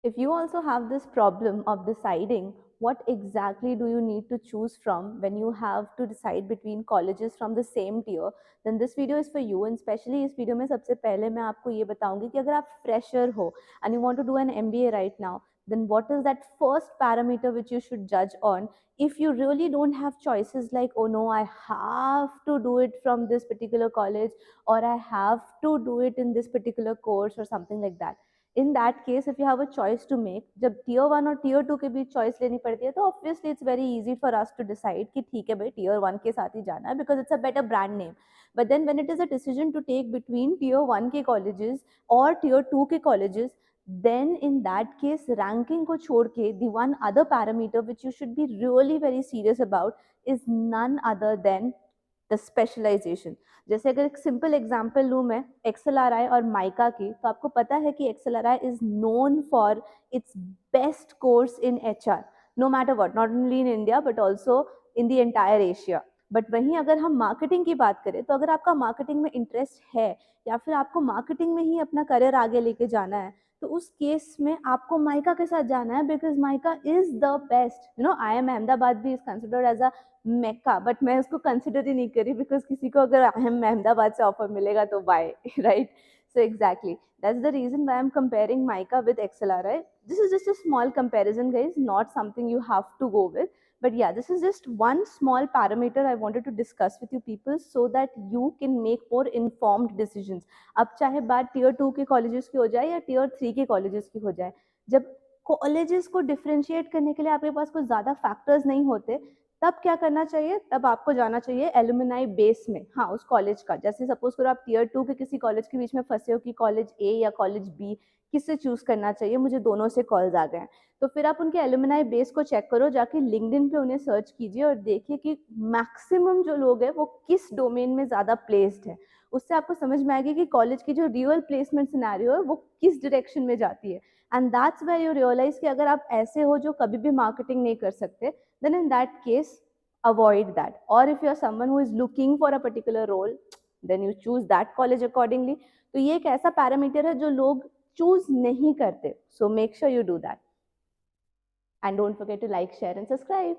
If you also have this problem of deciding what exactly do you need to choose from when you have to decide between colleges from the same tier, then this video is for you. And especially इस video में सबसे पहले मैं आपको ये बताऊंगी कि अगर आप fresher हो and you want to do an MBA right now, then what is that first parameter which you should judge on? If you really don't have choices like, oh no, I have to do it from this particular college, or I have to do it in this particular course or something like that. In that case, if you have a choice to make, जब tier 1 और tier 2 के बीच choice लेनी पड़ती है, तो obviously it's very easy for us to decide कि ठीक है भाई tier 1 के साथ ही जाना है because it's a better brand name. But then when it is a decision to take between tier 1 के colleges और tier 2 के colleges, then in that case ranking को छोड़ के the one other parameter which you should be really very serious about is none other than the specialisation. जैसे अगर एक simple example लूँ मैं एक्सएलआरआई और माइका की, तो आपको पता है कि XLRI is known for its best course in HR, no matter what, not only in India but also in the entire Asia. But वहीं अगर हम मार्केटिंग की बात करें, तो अगर आपका मार्केटिंग में इंटरेस्ट है या फिर आपको मार्केटिंग में ही अपना करियर आगे लेके जाना है, तो उस केस में आपको माइका के साथ जाना है because MICA is the best. You know, IIM Ahmedabad भी is considered as a Mecca, but मैं उसको कंसिडर ही नहीं करी बिकॉज किसी को अगर अहमदाबाद से ऑफर मिलेगा तो bye, right? So exactly, that's the reason why I'm comparing Mica with XLRI. This is just a small comparison, guys, not something you have to go with. But yeah, this is just one small parameter I wanted to discuss with you people so that you can make more informed decisions. अब चाहे बात tier 2 के colleges की हो जाए या tier 3 के colleges की हो जाए, जब कॉलेजेस को डिफ्रेंशिएट करने के लिए आपके पास कुछ ज़्यादा फैक्टर्स नहीं होते, तब क्या करना चाहिए? तब आपको जाना चाहिए एलुमनाई बेस में, हाँ, उस कॉलेज का. जैसे सपोज करो आप टीयर 2 के किसी कॉलेज के बीच में फंसे हो कि कॉलेज ए या कॉलेज बी, किससे चूज करना चाहिए, मुझे दोनों से कॉल्स आ गए हैं, तो फिर आप उनके एलुमनाई बेस को चेक करो, जाके लिंक्डइन पे उन्हें सर्च कीजिए और देखिए कि मैक्सिमम जो लोग हैं वो किस डोमेन में ज़्यादा प्लेस्ड है. उससे आपको समझ में आएगी कि कॉलेज की जो रियल प्लेसमेंट सिनेरियो है वो किस डायरेक्शन में जाती है. And that's where you realise कि अगर आप ऐसे हो जो कभी भी मार्केटिंग नहीं कर सकते, then in that case avoid that. Or if you are someone who is looking for a particular role, then you choose that college accordingly. तो ये एक ऐसा पैरामीटर है जो लोग चूज नहीं करते. So make sure you do that. And don't forget to like, share and subscribe.